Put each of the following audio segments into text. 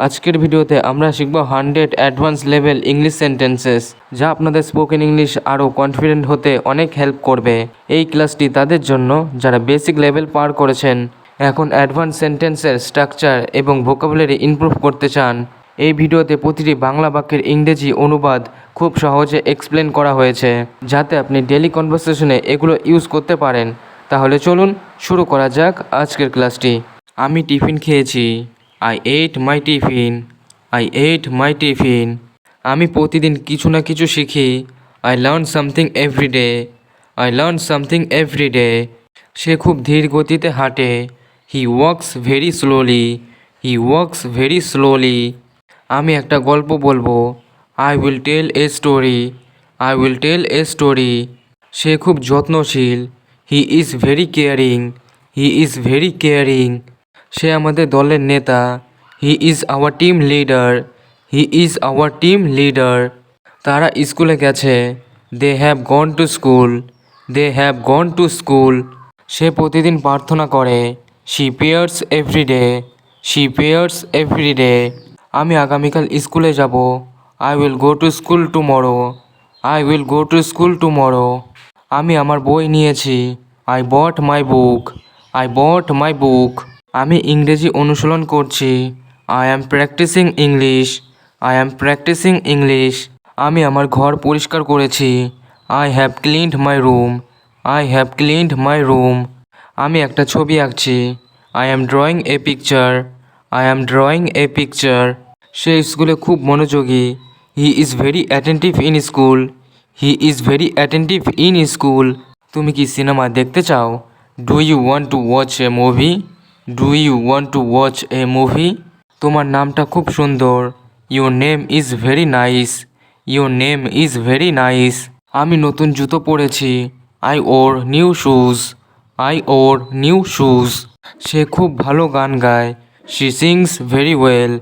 আজকের ভিডিওতে আমরা শিখব 100 অ্যাডভান্স লেভেল ইংলিশ সেন্টেন্সেস, যা আপনাদের স্পোকেন ইংলিশ আরও কনফিডেন্ট হতে অনেক হেল্প করবে। এই ক্লাসটি তাদের জন্য যারা বেসিক লেভেল পার করেছেন, এখন অ্যাডভান্স সেন্টেন্সের স্ট্রাকচার এবং ভোকাবুলারি ইমপ্রুভ করতে চান। এই ভিডিওতে প্রতিটি বাংলা বাক্যের ইংরেজি অনুবাদ খুব সহজে এক্সপ্লেন করা হয়েছে, যাতে আপনি ডেইলি কনভারসেশনে এগুলো ইউজ করতে পারেন। তাহলে চলুন শুরু করা যাক আজকের ক্লাসটি। আমি টিফিন খেয়েছি। I ate my tiffin. I ate my tiffin. আমি প্রতিদিন কিছু না কিছু শিখি। I learn something every day. I learn something every day. সে খুব ধীর গতিতে হাঁটে। He walks very slowly. He walks very slowly. আমি একটা গল্প বলবো। I will tell a story. I will tell a story. সে খুব যত্নশীল। He is very caring. He is very caring. সে আমাদের দলের নেতা। He is our team leader. He is our team leader. তারা স্কুলে গেছে। They have gone to school. They have gone to school. সে প্রতিদিন প্রার্থনা করে। She prayers every day. She prayers every day. আমি আগামীকাল স্কুলে যাব। I will go to school tomorrow. I will go to school tomorrow. আমি আমার বই নিয়েছি। I bought my book. I bought my book. আমি ইংরেজি অনুশীলন করছি। I am practising English. I am practising English. আমি আমার ঘর পরিষ্কার করেছি। I have cleaned my room. I have cleaned my room. আমি একটা ছবি আঁকছি। I am drawing a picture. I am drawing a picture. সে স্কুলে খুব মনোযোগী। He is very attentive in school. He is very attentive in school. তুমি কি সিনেমা দেখতে চাও? Do you want to watch a movie? Do you want to watch a movie? তোমার নামটা খুব সুন্দর। Your name is very nice. Your name is very nice. আমি নতুন জুতো পরেছি। I wore new shoes. I wore new shoes. সে খুব ভালো গান গায়। She sings very well.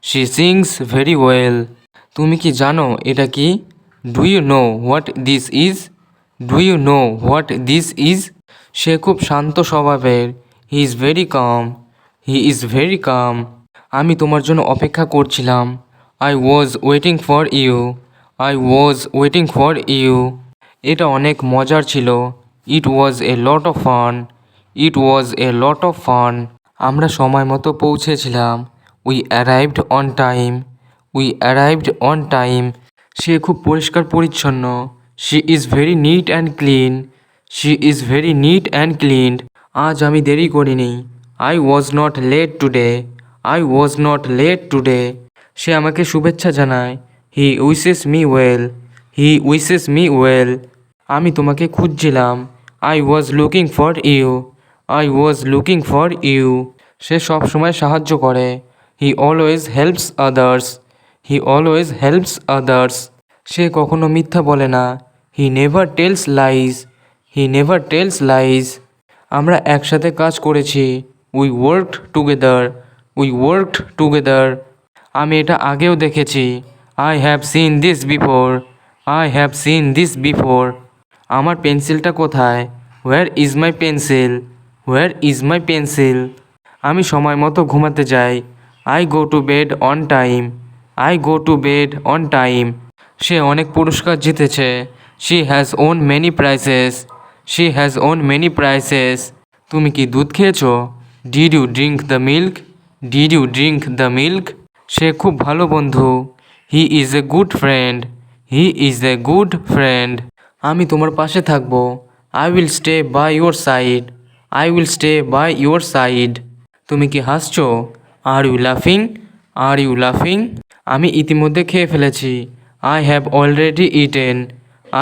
She sings very well. তুমি কি জানো এটা কি? Do you know what this is? Do you know what this is? সে খুব শান্ত স্বভাবের। He is very calm. He is very কাম। আমি তোমার জন্য অপেক্ষা করছিলাম। I was waiting for you. I was waiting for you. এটা অনেক মজার ছিল। It was a lot of fun. It was a lot of fun. আমরা সময় মতো পৌঁছেছিলাম। We arrived on time. We arrived on time. সে খুব পরিষ্কার পরিচ্ছন্ন। She is very neat and clean. She is very neat and clean. আজ আমি দেরি করিনি। I was not late today. I was not late today. সে আমাকে শুভেচ্ছা জানায়। He wishes me well. He wishes me well. আমি তোমাকে খুঁজছিলাম। I was looking for you. I was looking for you. সে সব সময় সাহায্য করে। He always helps others. He always helps others. সে কখনো মিথ্যা বলে না। He never tells lies. He never tells lies. আমরা একসাথে কাজ করেছি। We worked together. We worked together. আমি এটা আগেও দেখেছি। I have seen this before. I have seen this before. আমার পেন্সিলটা কোথায়? Where is my pencil? Where is my pencil? আমি সময় মতো ঘুমাতে যাই। I go to bed on time. I go to bed on time. সে অনেক পুরস্কার জিতেছে। She has won many prizes. She has won many prizes. তুমি কি দুধ খেয়েছো? Did you drink the milk? Did you drink the milk? সে খুব ভালো বন্ধু। হি is a good friend. He is a good friend. আমি তোমার পাশে থাকবো। I will stay by your side. I will stay by your side. তুমি কি হাসছো? আর ইউ লাফিং? আর ইউ লাফিং? আমি ইতিমধ্যে খেয়ে ফেলেছি। I have already eaten.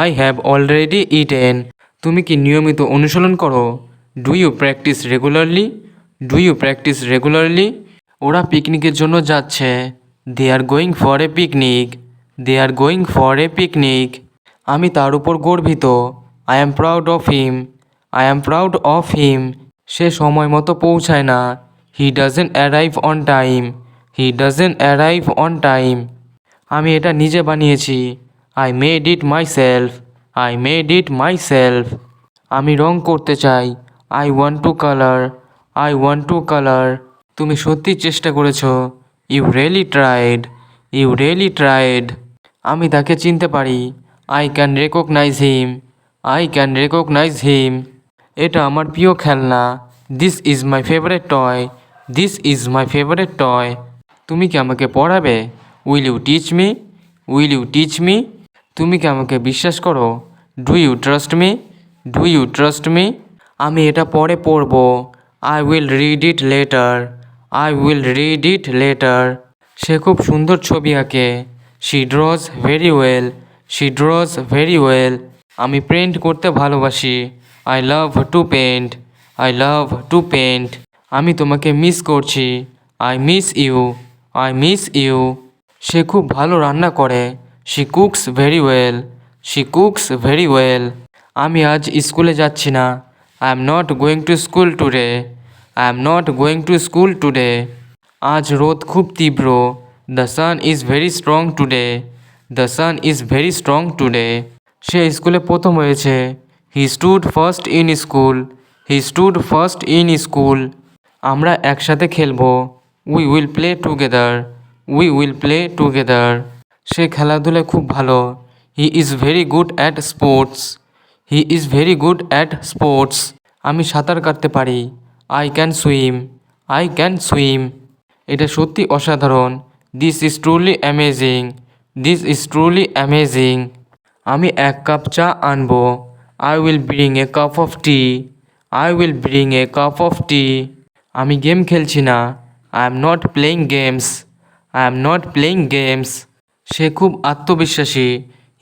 I have already eaten. তুমি কি নিয়মিত অনুশীলন করো? Do you practise regularly? Do you practise regularly? ওরা পিকনিকের জন্য যাচ্ছে। They are going for a picnic. They are going for a picnic. আমি তার উপর গর্বিত। I am proud of him. I am proud of him. সে সময় মতো পৌঁছায় না। He doesn't arrive on time. He doesn't arrive on time. আমি এটা নিজে বানিয়েছি। I made it myself. I made it myself. আমি রং করতে চাই। I want to colour. I want to colour. তুমি সত্যি চেষ্টা করেছো। You really tried, you really tried. আমি তাকে চিনতে পারি, I can recognise him, I can recognise him. এটা আমার প্রিয় খেলনা, this is my favourite toy, this is my favourite toy. তুমি কি আমাকে পড়াবে? Will you teach me, will you teach me. তুমি কি আমাকে বিশ্বাস করো? Do you trust me, do you trust me. আমি এটা পরে পড়ব, I will read it later, I will read it later. সে খুব সুন্দর ছবি আঁকে, she draws very well, she draws very well. আমি পেন্ট করতে ভালোবাসি, I love to paint, I love to paint. আমি তোমাকে মিস করছি, I miss you, I miss you. সে খুব ভালো রান্না করে, she cooks very well, she cooks very well. আমি আজ স্কুলে যাচ্ছি না, I am not going to school today, I am not going to school today. আজ রোদ খুব তীব্র, the sun is very strong today, the sun is very strong today. সে স্কুলে প্রথম হয়েছে, he stood first in school, he stood first in school. আমরা একসাথে খেলবো, we will play together, we will play together. সে খেলাধুলায় খুব ভালো, he is very good at sports, he is very good at sports. আমি সাঁতার কাটতে পারি, I can swim, I can swim. এটা সত্যি অসাধারণ, this is truly amazing, this is truly amazing. আমি এক কাপ চা আনবো, I will bring a cup of tea, I will bring a cup of tea. আমি গেম খেলছি না, I am not playing games, I am not playing games. সে খুব আত্মবিশ্বাসী,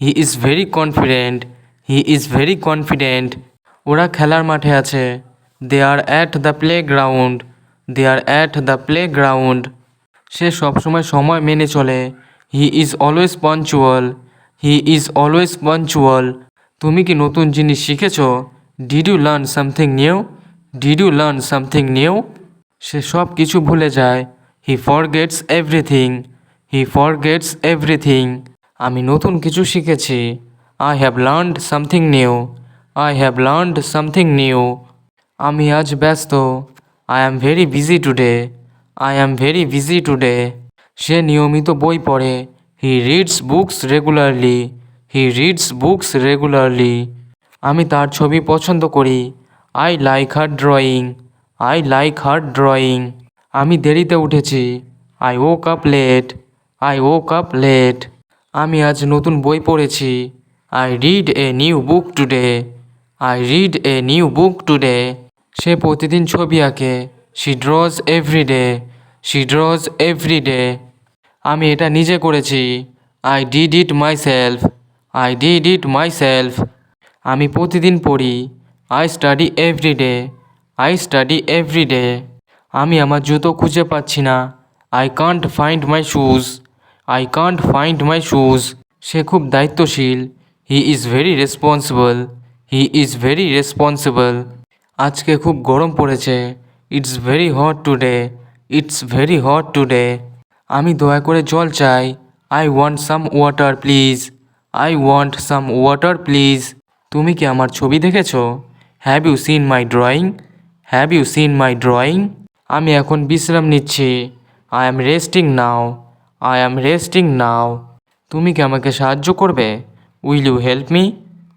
he is very confident, he is very confident. ওরা খেলার মাঠে আছে, they are at the playground, they are at the playground. সে সবসময় সময় মেনে চলে, he is always punctual, he is always punctual. তুমি কি নতুন জিনিস শিখেছ? Did you learn something new, did you learn something new. সে সব কিছু ভুলে যায়, he forgets everything, he forgets everything. আমি নতুন কিছু শিখেছি, I have learned something new, I have learned something new. আমি আজ ব্যস্ত, I am very busy today, I am very busy today. সে নিয়মিত বই পড়ে, he reads books regularly, he reads books regularly. আমি তার ছবি পছন্দ করি, I like her drawing, I like her drawing. আমি দেরিতে উঠেছি, I woke up late, I woke up late. আমি আজ নতুন বই পড়েছি, I read a new book today, I read a new book today. সে প্রতিদিন ছবি আঁকে, she draws everyday, she draws everyday. আমি এটা নিজে করেছি, I did it myself, I did it myself. আমি প্রতিদিন পড়ি, I study everyday, I study everyday. আমি আমার জুতো খুঁজে পাচ্ছি না, I can't find my shoes, I can't find my shoes. সে খুব দায়িত্বশীল, he is very responsible, he is very responsible. আজকে খুব গরম পড়েছে, it's very hot today, it's very hot today. আমি দয়া করে জল চাই, I want some water please, I want some water please. তুমি কি আমার ছবি দেখেছো? Have you seen my drawing, have you seen my drawing. আমি এখন বিশ্রাম নিচ্ছি, I am resting now, I am resting now. তুমি কি আমাকে সাহায্য করবে? Will you help me,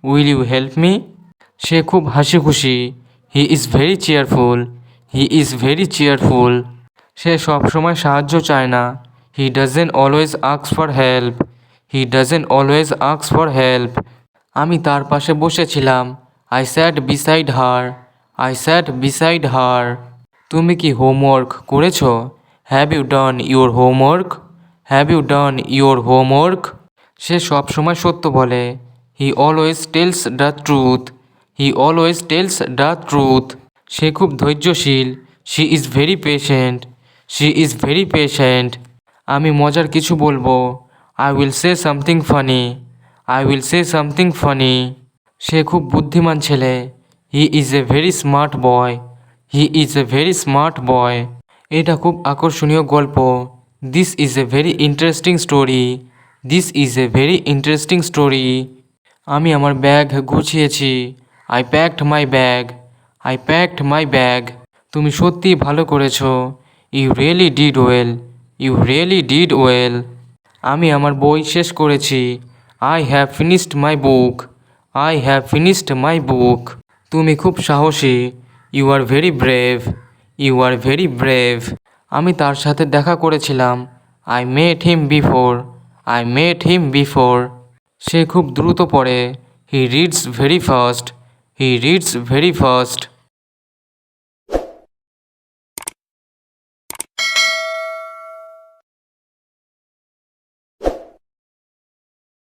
will you help me. সে খুব হাসি খুশি, he is very cheerful, he is very cheerful. সে সবসময় সাহায্য চায় না, he doesn't always ask for help, he doesn't always ask for help. আমি তার পাশে বসেছিলাম, I sat beside her, I sat beside her. তুমি কি হোমওয়ার্ক করেছো? Have you done your homework, have you done your homework. সে সবসময় সত্য বলে, he always tells the truth, he always tells the truth. সে খুব ধৈর্যশীল, she is very patient, she is very patient. আমি মজার কিছু বলবো, I will say something funny, I will say something funny. সে খুব বুদ্ধিমান ছেলে, he is a very smart boy, he is a very smart boy. এটা খুব আকর্ষণীয় গল্প, this is a very interesting story, this is a very interesting story. আমি আমার ব্যাগ গুছিয়েছি, I packed my bag, I packed my bag. তুমি সত্যিই ভালো করেছো, you really did well, you really did well. আমি আমার বই শেষ করেছি। I have finished my book. I have finished my book. তুমি খুব সাহসী। You are very brave. You are very brave. আমি তার সাথে দেখা করেছিলাম। I met him before. I met him before. সে খুব দ্রুত পড়ে। He reads very fast. He reads very fast.